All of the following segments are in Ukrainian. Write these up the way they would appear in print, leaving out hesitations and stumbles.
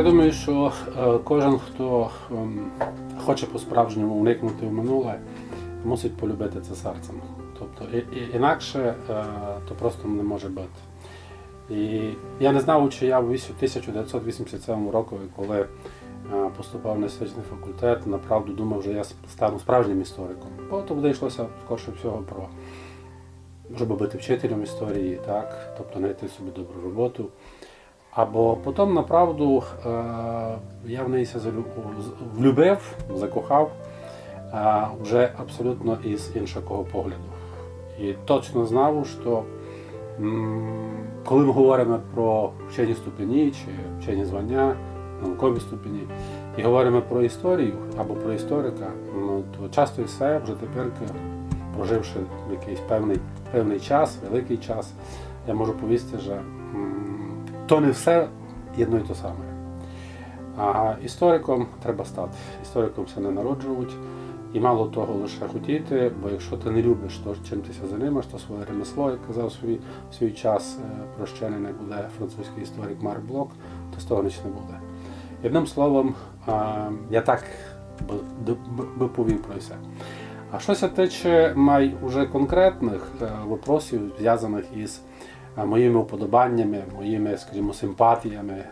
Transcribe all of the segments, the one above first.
Я думаю, що кожен, хто хоче по-справжньому уникнути в минуле, мусить полюбити це серцем. Тобто інакше то просто не може бути. І я не знав, чи я в 1987 році, коли поступав на історичний факультет, направду думав, що я стану справжнім істориком. Потім вийшлося, скорше всього, про щоб бути вчителем історії, так? Тобто знайти собі добру роботу. Або потім, направду, я в неї влюбив, закохав, вже абсолютно із іншого погляду. І точно знав, що коли ми говоримо про вчені ступені чи вчені звання, наукові ступені, і говоримо про історію або про історика, то часто і все вже тепер, проживши якийсь певний час, великий час, я можу повісти, що то не все єдно і то саме. А істориком треба стати. Істориком це не народжують. І мало того лише хотіти, бо якщо ти не любиш то, чим ти займаєш, то своє ремесло, як казав свій час прощений не буде французький історик Марк Блок, то з того нічого не буде. Одним словом, я так би повів про все. А що се тиче уже конкретних вопросів, зв'язаних із моїми уподобаннями, моїми, скажімо, симпатіями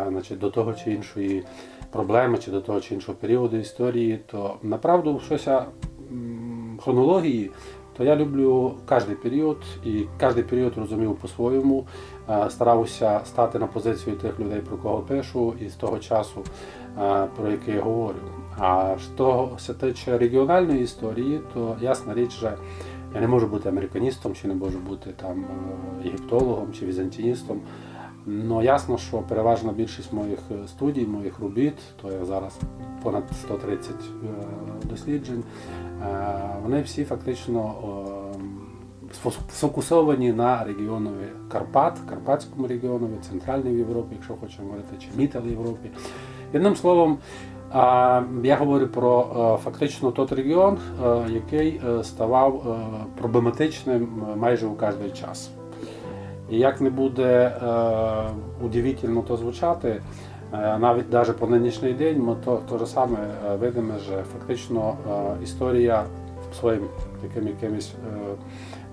значить, до того чи іншої проблеми, чи до того чи іншого періоду історії, то направду щось хронології, то я люблю кожен період, і кожен період розумів по-своєму, старався стати на позицію тих людей, про кого пишу, і з того часу, про який я говорю. А що се тиче регіональної історії, то ясна річ, що я не можу бути американістом, чи не можу бути там єгиптологом, чи візантиністом. Ну, ясно, що переважна більшість моїх студій, моїх робіт, то я зараз понад 130 досліджень, вони всі фактично сфокусовані на регіонові Карпат, Карпатському регіонові, Центральній Європі, якщо хочемо говорити, чи Мітел Європі. Одним словом, я говорю про фактично той регіон, який ставав проблематичним майже у кожний час. І як не буде удивительно то звучати, навіть по нинішній день ми то же саме видимо, що фактично історія своїм якимось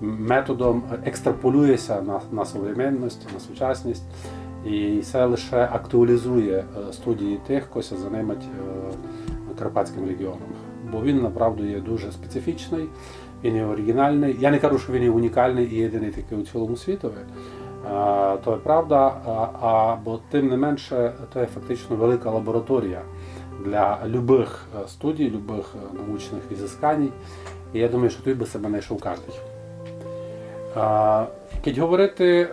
методом екстраполюється на современність, на сучасність, і це лише актуалізує студії тих, хто займається Карпатським регіоном. Бо він, направду, є дуже специфічний, він є оригінальний. Я не кажу, що він є унікальний і єдиний такий у цілому світові. То є правда, бо тим не менше, це є фактично велика лабораторія для любих студій, любих научних ізискань. І я думаю, що тут би себе знайшов кожен. Як говорити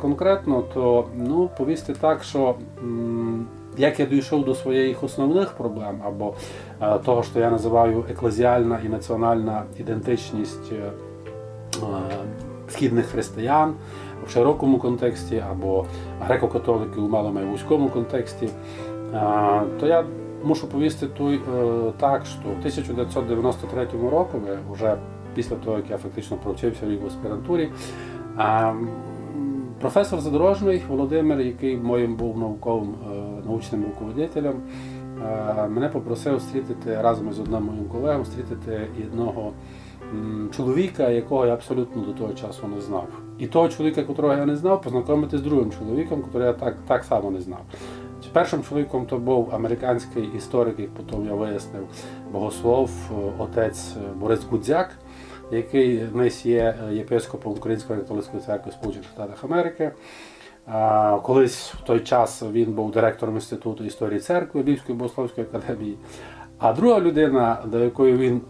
конкретно, то повісти так, що як я дійшов до своїх основних проблем, або того, що я називаю еклезіальна і національна ідентичність східних християн в широкому контексті, або греко-католиків у маломайвузькому контексті, то я мушу повісти так, що в 1993 році, вже після того, як я фактично провчився в аспірантурі, професор Задорожний Володимир, який моїм був научним руководителем, мене попросив зустріти разом із одним моїм колегом, зустріти одного чоловіка, якого я абсолютно до того часу не знав. І того чоловіка, якого я не знав, познайомити з другим чоловіком, якого я так само не знав. Першим чоловіком то був американський історик, як потім я вияснив, богослов, отець Борис Гудзяк, який десь є єпископом Української католицької церкви Сполучених Штатів Америки. Колись в той час він був директором Інституту історії церкви Львівської богословської академії. А друга людина, до якої він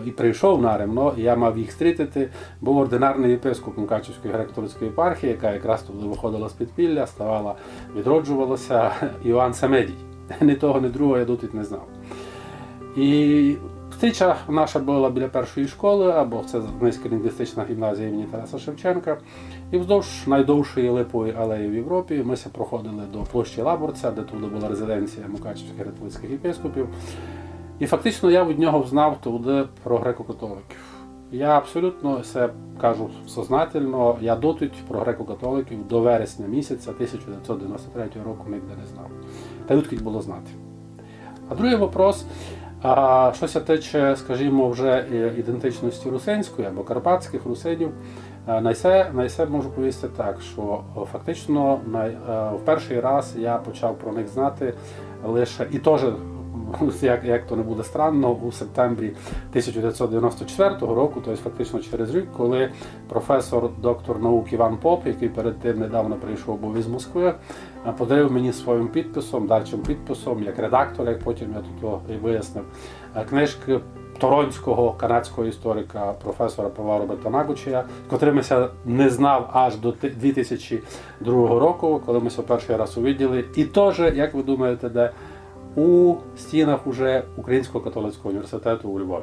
і прийшов наремно, і я мав їх зустріти, був ординарний єпископ Мукачівської греко-католицької єпархії, яка якраз туди виходила з підпілля, відроджувалася, Іоанн Семедій. Ні того, ні другого я дотик не знав. І зустріча наша була біля першої школи, або це Низька лінгвістична гімназія імені Тараса Шевченка. І вздовж найдовшої липової алеї в Європі ми проходили до площі Лаборця, де туди була резиденція Мукачівських греко-католицьких єпископів. І фактично я від нього знав туди про греко-католиків. Я абсолютно це кажу сознательно, я дотуть про греко-католиків до вересня місяця 1993 року ніде не знав. Та й відкіль було знати. А другий вопрос, що ся тиче, скажімо, вже ідентичності русинської або карпатських русинів, найсе можу повісти так, що фактично в перший раз я почав про них знати лише, і теж, як то не буде странно, у септембрі 1994 року, тобто фактично через рік, коли професор, доктор наук Іван Поп, який перед тим недавно прийшов був із Москви, подарив мені своїм підписом, дальшим підписом, як редактор, як потім я тут і вияснив, книжки торонського канадського історика професора Павла Роберта Нагучія, котрим я не знав аж до 2002 року, коли ми перший раз увиділи. І теж, як ви думаєте, де? У стінах уже Українського католицького університету у Львові.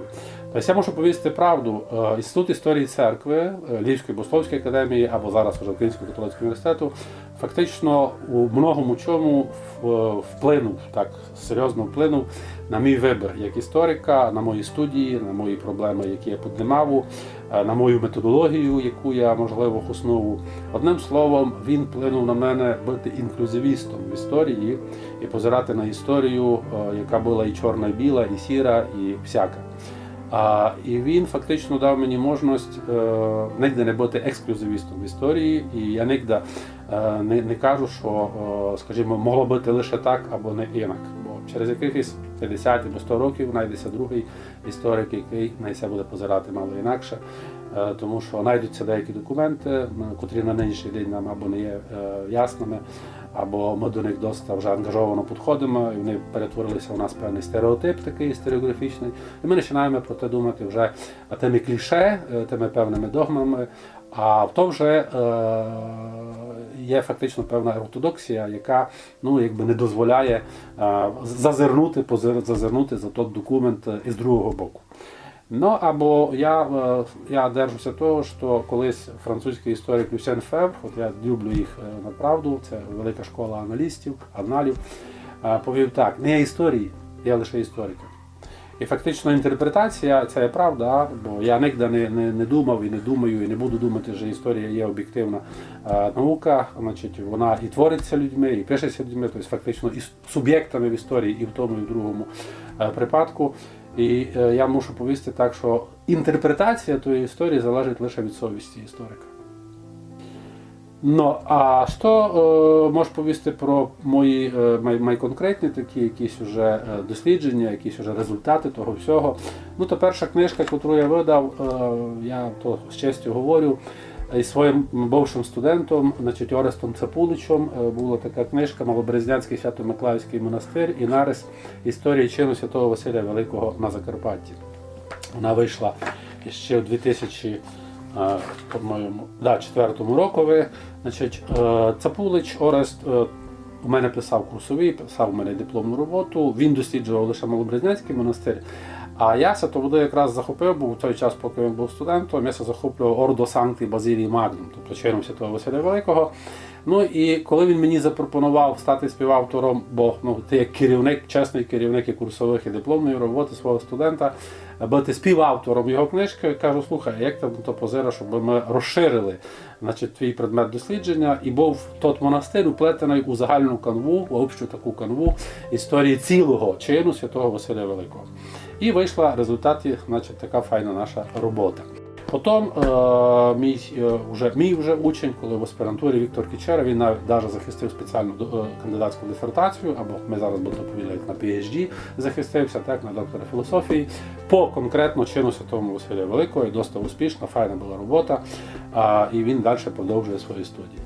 Тобто я можу повісти правду, Інститут історії церкви Львівської богословської академії або зараз уже Українського католицького університету фактично у многому чому вплинув, так серйозно вплинув на мій вибір як історика, на мої студії, на мої проблеми, які я піднімав, на мою методологію, яку я, можливо, основу. Одним словом, він вплинув на мене бути інклюзивістом в історії і позирати на історію, яка була і чорна, і біла, і сіра, і всяка. І він фактично дав мені можливість ніде не бути ексклюзивістом в історії, і я ніде не кажу, що, скажімо, могло бути лише так або не інак. Бо через якихось 50 або 100 років знайдеться другий історик, який на це буде позирати мало інакше, тому що знайдуться деякі документи, котрі на нинішній день нам або не є ясними, або ми до них досить вже ангажовано підходимо, і вони перетворилися у нас певний стереотип такий історіографічний. І ми починаємо про те думати вже тими кліше, тими певними догмами, а в тому вже є фактично певна ортодоксія, яка якби не дозволяє зазирнути за той документ із другого боку. Або я держуся того, що колись французький історик Люсьен Февр, от я люблю їх направду, це велика школа аналів, повів так: не є історії, є лише історики. І фактично інтерпретація – це є правда, бо я ніде не думав і не думаю, і не буду думати, що історія є об'єктивна наука, значить вона і твориться людьми, і пишеться людьми, тобто фактично і суб'єктами в історії, і в тому, і в другому припадку. І я мушу повісти так, що інтерпретація тої історії залежить лише від совісті історика. А що можу повісти про мої конкретні такі якісь уже дослідження, якісь уже результати того всього? То перша книжка, яку я видав, я то з честю говорю, із своїм бувшим студентом, значить Орестом Цапуличем, була така книжка «Малоберезнянський Свято-Миколаївський монастир і нарис історії чину святого Василія Великого на Закарпатті». Вона вийшла ще в 2004 році. Значить, Цапулич Орест у мене писав курсовий, писав у мене дипломну роботу, він досліджував лише Малоберезнянський монастир. А я се тоді якраз захопив, бо в той час, поки він був студентом, я се захоплював Ордо Санкти Базилії Магнум, тобто чином Святого Василя Великого. І коли він мені запропонував стати співавтором, бо ти як керівник, чесний керівник і курсових, і дипломної роботи свого студента, бути співавтором його книжки, я кажу: слухай, як ти то позира, щоб ми розширили, значить, твій предмет дослідження, і був тот монастир уплетений у загальну канву, у общу таку канву історії цілого чину Святого Василя Великого. І вийшла в результаті, значить, така файна наша робота. Потім мій учень, коли в аспірантурі Віктор Кічера, він навіть захистив спеціальну кандидатську дисертацію, або ми зараз будемо доповідати на PhD, захистився так, на доктора філософії, по конкретно чину Святого Василя Великого, і досить успішна, файна була робота, і він далі продовжує свої студії.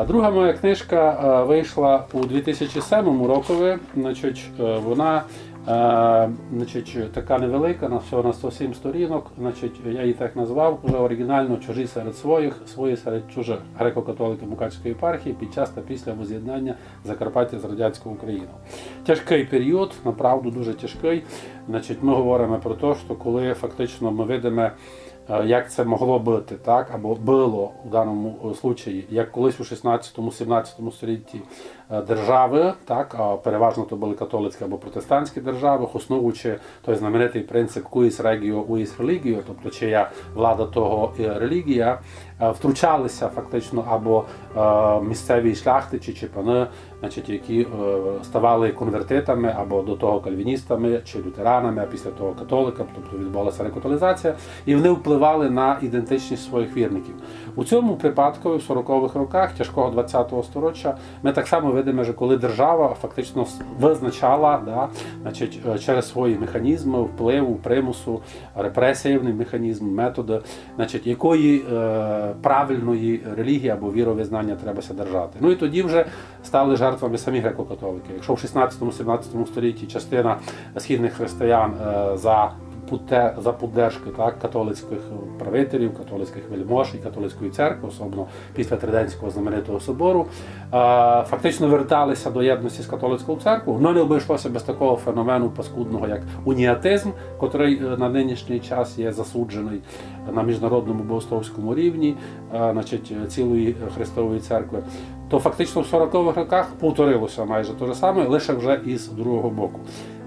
Друга моя книжка вийшла у 2007 році, значить, вона така невелика, всього на 107 сторінок, значить, я її так назвав, вже оригінально «Чужі серед своїх, свої серед чужих» греко-католиків Мукачської єпархії під час та після воз'єднання Закарпаття з радянською Україною. Тяжкий період, направду дуже тяжкий. Значить, ми говоримо про те, що коли фактично ми видимо як це могло бути, так, або було у даному случаї, як колись у 16-17 столітті держави, так, переважно то були католицькі або протестантські держави, основуючи той знаменитий принцип «Quis regio, quis religio», тобто чия влада, того і релігія, втручалися фактично або місцеві шляхтичі чи пани, значить, які ставали конвертитами або до того кальвіністами чи лютеранами, а після того католиками, тобто відбулася рекатолізація, і вони впливали на ідентичність своїх вірників. У цьому випадку в 40-х роках тяжкого 20-го сторіччя ми так само видимо, що коли держава фактично визначала, да, значить, через свої механізми впливу, примусу, репресивний механізм, методи, значить, якої правильної релігії або віровизнання треба держати. Ну і тоді вже стали жертвами самі греко-католики. Якщо в 16-17 столітті частина східних християн за поддержки, так, католицьких правителів, католицьких вельмож і католицької церкви, особливо після Триденського знаменитого собору, фактично верталися до єдності з католицькою церквою. Воно не обійшлося без такого феномену паскудного, як уніатизм, котрий на нинішній час є засуджений на міжнародному богословському рівні, значить, цілої Христової церкви. То фактично в 40-х роках повторилося майже те ж саме, лише вже із другого боку.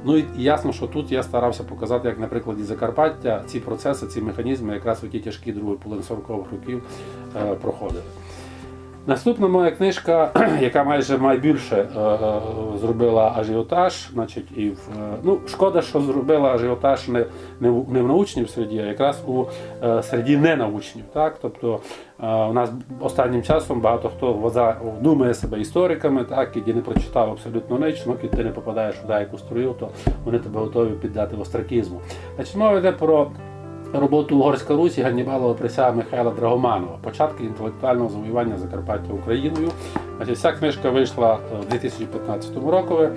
Ну і ясно, що тут я старався показати, як на прикладі Закарпаття, ці процеси, ці механізми якраз у ті тяжкі другої половини 40-х років проходили. Наступна моя книжка, яка майже найбільше зробила ажіотаж, значить, шкода, що зробила ажіотаж не в научній середі, а якраз у середі ненаучнів. Так? Тобто у нас останнім часом багато хто думає себе істориками, так, і не прочитав абсолютно ніч, ну, коли ти не попадаєш в деяку струю, то вони тебе готові піддати в остракізму. Значить, мова йде про роботу «Угорська Русь» і Ганнібалова присяга Михайла Драгоманова. Початки інтелектуального завоювання Закарпаття Україною. Значить, ця книжка вийшла в 2015 році.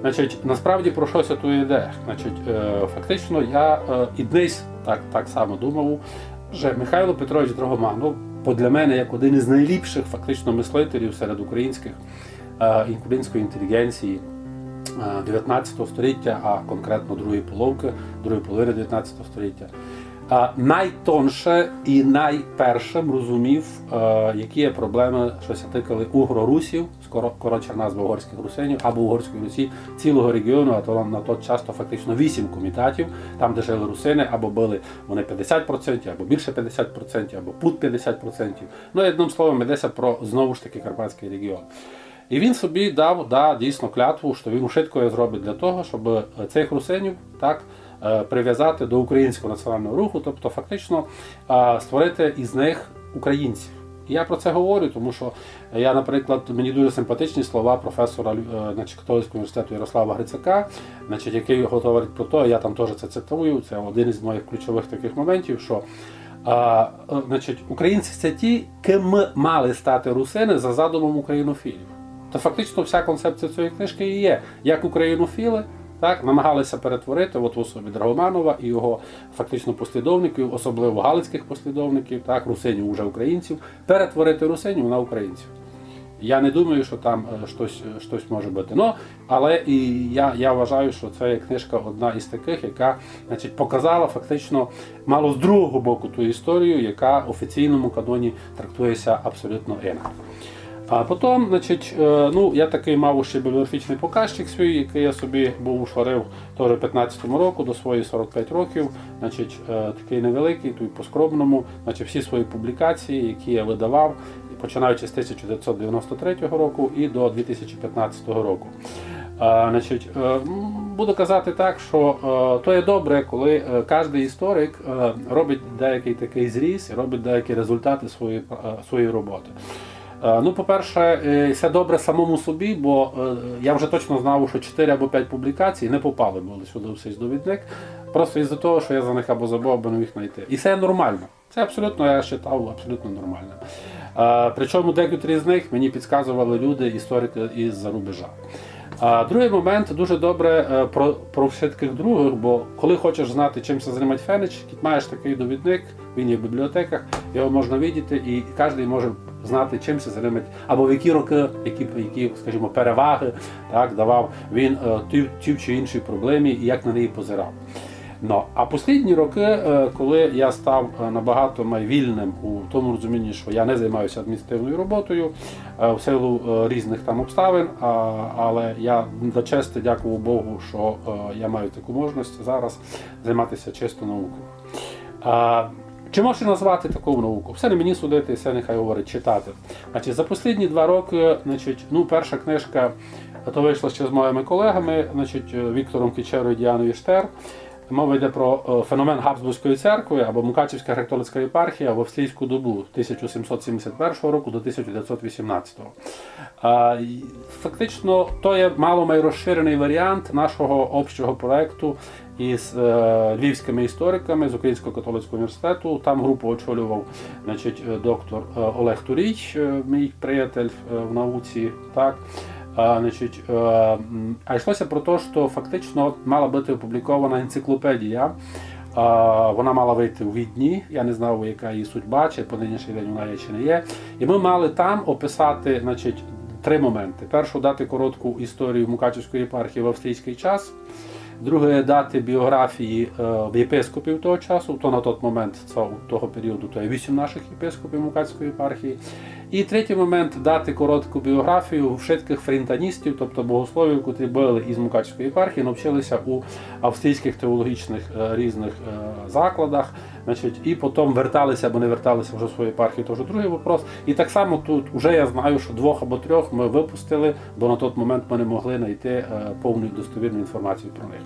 Значить, насправді про щось тут йде. Значить, фактично я і десь так само думав, що Михайло Петрович Драгоманов, для мене, як один із найліпших фактично мислителів серед української інтелігенції 19 століття, а конкретно другої половини 19 століття, найтонше і найпершим розумів, які є проблеми, що тикали угро-русів, коротша назва угорських русинів, або угорської Русі, цілого регіону, а то на той час фактично 8 комітатів, там, де жили русини, або були вони 50%, або більше 50%, або під 50%. Ну, одним словом, йдеться про, знову ж таки, Карпатський регіон. І він собі дав дійсно клятву, що він швидко зробить для того, щоб цих русинів так прив'язати до українського національного руху, тобто фактично створити із них українців. І я про це говорю, тому що я, наприклад, мені дуже симпатичні слова професора Католицького університету Ярослава Грицака, який говорить про те, я там теж це цитую, це один із моїх ключових таких моментів, що українці – це ті, ким мали стати русини за задумом українофілів. То фактично вся концепція цієї книжки і є, як українофіли так, намагалися перетворити в особі Драгоманова і його фактично послідовників, особливо галицьких послідовників, так, русинів, уже українців, перетворити русинів на українців. Я не думаю, що там щось може бути. Ну, але і я вважаю, що це книжка одна із таких, яка, значить, показала фактично мало з другого боку ту історію, яка в офіційному каноні трактується абсолютно інакше. А потім, значить, я такий мав ще бібліографічний показчик свій, який я собі був ушварив теж в 15-му році, до своїх 45 років, значить, такий невеликий, тут по-скромному, значить, всі свої публікації, які я видавав, починаючи з 1993 року і до 2015 року. Значить, буду казати так, що то є добре, коли кожен історик робить деякий такий зріз і робить деякі результати своєї роботи. Ну, по-перше, це добре самому собі, бо я вже точно знав, що 4 або 5 публікацій не попали були сюди в цей довідник, просто із-за того, що я за них або забув, або не міг знайти. І це нормально. Це абсолютно, я вважав, абсолютно нормально. Причому декотрі з них мені підказували люди, історики із-за рубежа. Другий момент, дуже добре про всіх других, бо коли хочеш знати, чим се займає Фенич, маєш такий довідник, він є в бібліотеках, його можна бачити, і кожен може знати, чим се займає, або в які роки, які, скажімо, переваги так, давав він тій чи іншій проблемі і як на неї позирав. Ну, а останні роки, коли я став набагато вільним у тому розумінні, що я не займаюся адміністративною роботою в силу різних там обставин, але я за честь дякую Богу, що я маю таку можливість зараз займатися чисто наукою. Чи можна назвати таку науку? Все не мені судити, все нехай говорить читати. Значить, за останні 2 роки, перша книжка то вийшла ще з моїми колегами, Віктором Кічерою і Діаною Штер. Мова йде про феномен Габсбурзької церкви або Мукачівська греко-католицька єпархія в австрійську добу 1771 року до 1918. Фактично, то є мало розширений варіант нашого общого проєкту із львівськими істориками з Українського католицького університету. Там групу очолював доктор Олег Турій, мій приятель в науці. Так. А йшлося про те, що фактично мала бути опублікована енциклопедія. Вона мала вийти у Відні, я не знав, яка її судьба, чи по нинішній день вона є, чи не є. І ми мали там описати 3 моменти. Першу, дати коротку історію Мукачівської єпархії в австрійський час. Друге, дати біографії єпископів того часу, то на той момент, того періоду, то є 8 наших єпископів Мукачівської єпархії. І третій момент, дати коротку біографію вшитких фрінтаністів, тобто богословів, котрі були із Мукачівської єпархії, навчилися у австрійських теологічних різних закладах, і потім верталися або не верталися вже в свою єпархію, то вже другий вопрос. І так само тут вже я знаю, що 2 або 3 ми випустили, бо на той момент ми не могли знайти повну і достовірну інформацію про них.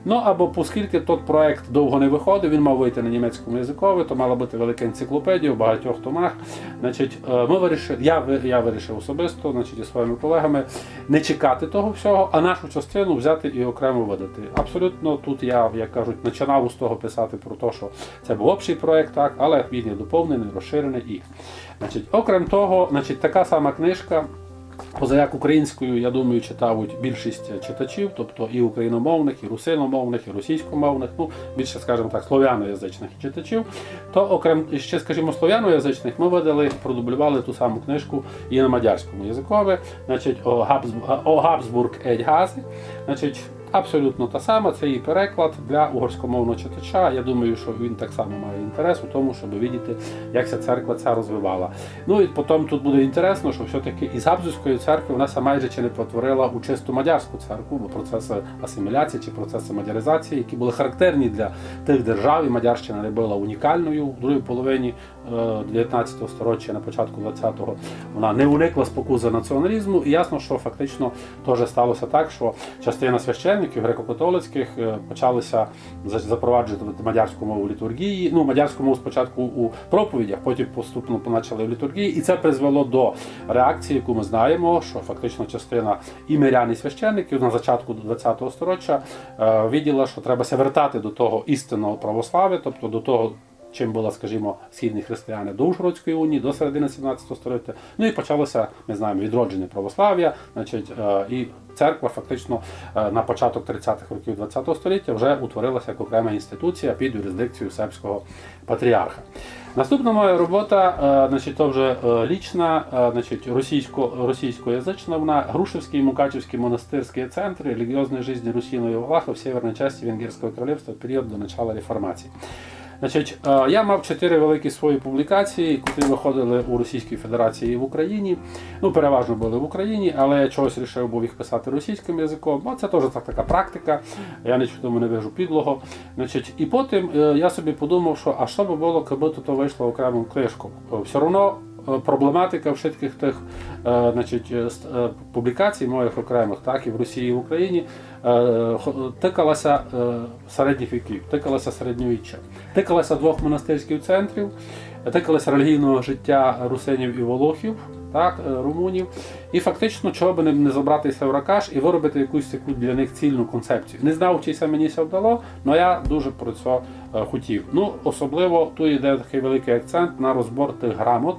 Ну, або оскільки той проект довго не виходив, він мав вийти на німецькому язикові, то мала бути велика енциклопедія в багатьох томах. Я вирішив особисто зі своїми колегами не чекати того всього, а нашу частину взяти і окремо видати. Абсолютно тут я, як кажуть, починав з того писати про те, що це був общий проект, так, але він є доповнений, розширений і. Окрім того, така сама книжка, позаяк українською, я думаю, читають більшість читачів, тобто і україномовних, і русиномовних, і російськомовних, більше, скажімо так, слов'яноязичних читачів. То окрім ще, скажімо, слов'яноязичних, ми видали, продублювали ту саму книжку і на мадярському язикові, «О Габсбург ед Гази». Абсолютно та сама, це її переклад для угорськомовного читача. Я думаю, що він так само має інтерес у тому, щоб бачити, як ця церква ця розвивала. Ну і потім тут буде інтересно, що все-таки із Габсбурзької церкви вона майже чи не перетворила у чисту мадярську церкву, бо процеси асиміляції чи процеси мадяризації, які були характерні для тих держав, і Мадярщина не була унікальною в другій половині 19 століття, на початку 20-го, вона не уникла спокуси націоналізму, і ясно, що фактично теж сталося так, що частина священників греко-католицьких почалися запроваджувати мадярську мову літургії, мадярську мову спочатку у проповідях, потім поступно почали в літургії, і це призвело до реакції, яку ми знаємо, що фактично частина і мирян, і священників на початку 20-го століття виділа, що треба вертати до того істинного православ'я, тобто до того, чим були, скажімо, східні християни до Ужгородської унії, до середини 17 століття. Ну і почалося, ми знаємо, відродження православ'я, і церква фактично на початок 30-х років 20-го століття вже утворилася як окрема інституція під юрисдикцією сербського патріарха. Наступна моя робота, то вже лічна, російськоязична, вона Грушевский и Мукачевский монастырские центры религиозной жизни русинов и валахов в северной части Венгерского королевства в период до начала реформації. Я мав 4 великі свої публікації, які виходили у Російській Федерації і в Україні. Переважно були в Україні, але я чогось вирішив був їх писати російським язиком. Це теж така практика, я нічого тому не вижу підлого. І потім я собі подумав, що а що би було, якби то вийшло окрему книжку. Все одно проблематика вшитких тих публікацій моїх окремих, так і в Росії, і в Україні, тикалася середніх віків, тикалася середньовіччя, тикалася 2 монастирських центрів, тикалася релігійного життя русинів і волохів, так, румунів, і фактично чого би не забратися в ракаш і виробити якусь таку для них цільну концепцію. Не знав, чи це мені вдало, але я дуже про це хотів. Особливо тут йде такий великий акцент на розбор тих грамот,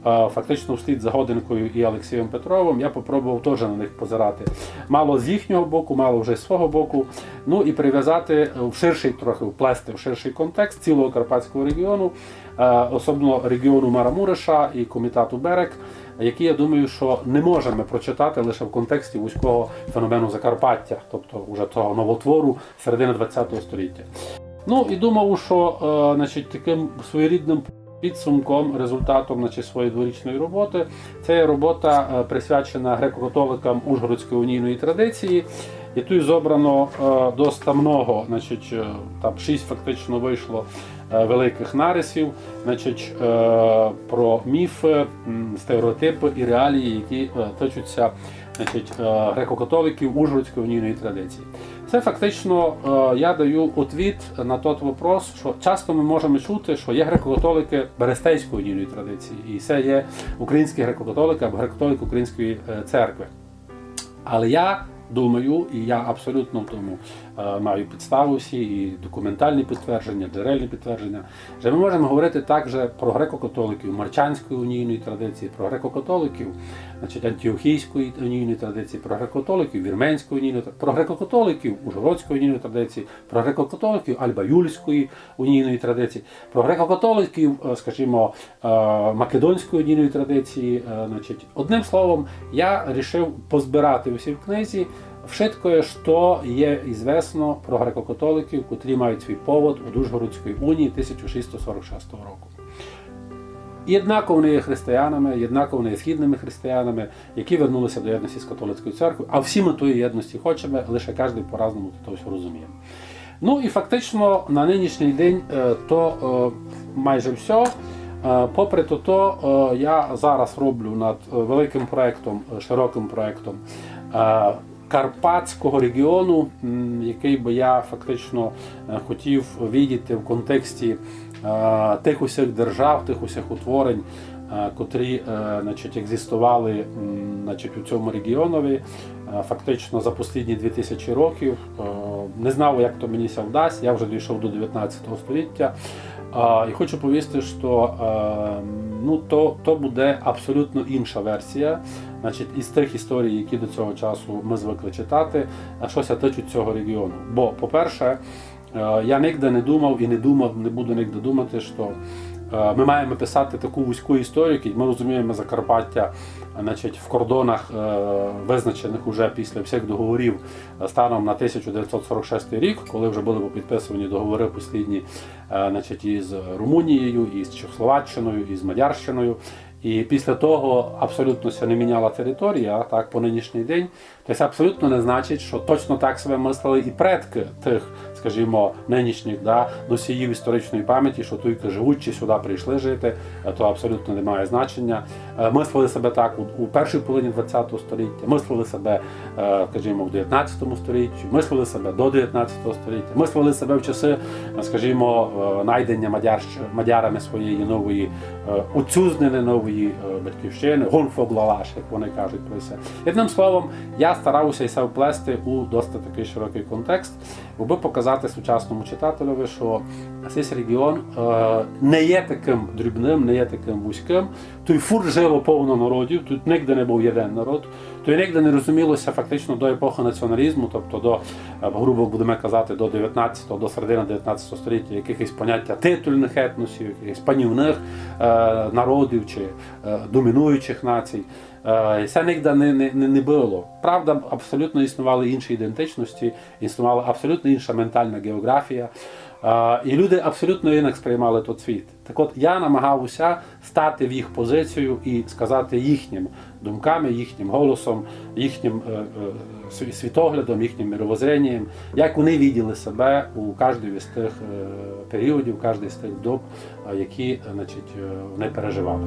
фактично вслід за Годенкою і Олексієм Петровим, я попробував теж на них позирати. Мало з їхнього боку, мало вже з свого боку, ну і прив'язати в ширший, трохи вплести в ширший контекст цілого Карпатського регіону, особливо регіону Марамуреша і комітету Берег, які, я думаю, що не можемо прочитати лише в контексті вузького феномену Закарпаття, тобто вже того новотвору середини ХХ століття. Ну і думав, що таким своєрідним підсумком, результатом своєї дворічної роботи, це є робота, присвячена греко-католикам Ужгородської унійної традиції. І тут зобрано досить много, там 6 фактично вийшло великих нарисів, про міфи, стереотипи і реалії, які точаться греко-католиків Ужгородської унійної традиції. Це фактично я даю відповідь на той вопрос, що часто ми можемо чути, що є греко-католики Берестейської унійної традиції, і це є українські греко-католики або греко-католики Української церкви. Але я думаю, і я абсолютно в тому маю підстави всі, і документальні підтвердження, джерельні підтвердження, що ми можемо говорити також про греко-католиків Марчанської унійної традиції, про греко-католиків Антіохійської унійної традиції, про греко-католиків Вірменської унійної традиції, про греко-католиків Ужгородської унійної традиції, про греко-католиків Альба-Юльської унійної традиції, про греко-католиків, скажімо, Македонської унійної традиції. Одним словом, я вирішив позбирати усі в книзі všetko, що є известно про греко-католиків, котрі мають свій повод у Ужгородській унії 1646 року. Єднако вони є християнами, єднако вони є східними християнами, які вернулися до єдності з католицькою церквою, а всі ми тої єдності хочемо, лише кожен по-разному то все розуміє. Ну і фактично на нинішній день то майже все. Попри то, я зараз роблю над великим проєктом, широким проєктом Карпатського регіону, який би я фактично хотів видіти в контексті тих усіх держав, тих усіх утворень, котрі екзистували у цьому регіонові фактично за останні 2000 років. Не знав, як то мені це вдасться, я вже дійшов до 19 століття. І хочу повісти, що то буде абсолютно інша версія із тих історій, які до цього часу ми звикли читати, що ся тичуть цього регіону. Бо, по-перше, я ніде не думав і не буду ніде думати, що ми маємо писати таку вузьку історію, ми розуміємо Закарпаття в кордонах, визначених уже після всіх договорів станом на 1946 рік, коли вже були підписані договори останні із Румунією, із Чехословаччиною, із Мадярщиною. І після того абсолютно не міняла територія, так, по нинішній день. Це абсолютно не значить, що точно так себе мислили і предки тих, скажімо, нинішніх носіїв історичної пам'яті, що тільки живуть чи сюди прийшли жити, то абсолютно не має значення. Мислили себе так у першій половині ХХ століття, мислили себе, скажімо, в 19 столітті, мислили себе до 19 століття, мислили себе в часи, скажімо, найдення мадярами своєї нової отчужненої нової батьківщини, гонфоглалаш, як вони кажуть про це. Одним словом, я старався це вплести у досить такий широкий контекст, аби показати сучасному читателеві, що цей регіон не є таким дрібним, не є таким вузьким. Тут фур жило повно народів, тут ніде не був один народ, тут ніде не розумілося фактично до епохи націоналізму, тобто до, грубо будемо казати, до 19-го, до середини 19 століття, якихось поняття титульних етносів, якихось панівних народів чи домінуючих націй. Це ніде не було. Правда, абсолютно існували інші ідентичності, існувала абсолютно інша ментальна географія. І люди абсолютно інакше сприймали той світ. Так от, я намагався стати в їх позицію і сказати їхнім думками, їхнім голосом, їхнім світоглядом, їхнім мировоззрінням, як вони бачили себе у кожній з тих періодів, кожній з тих доб, які вони переживали.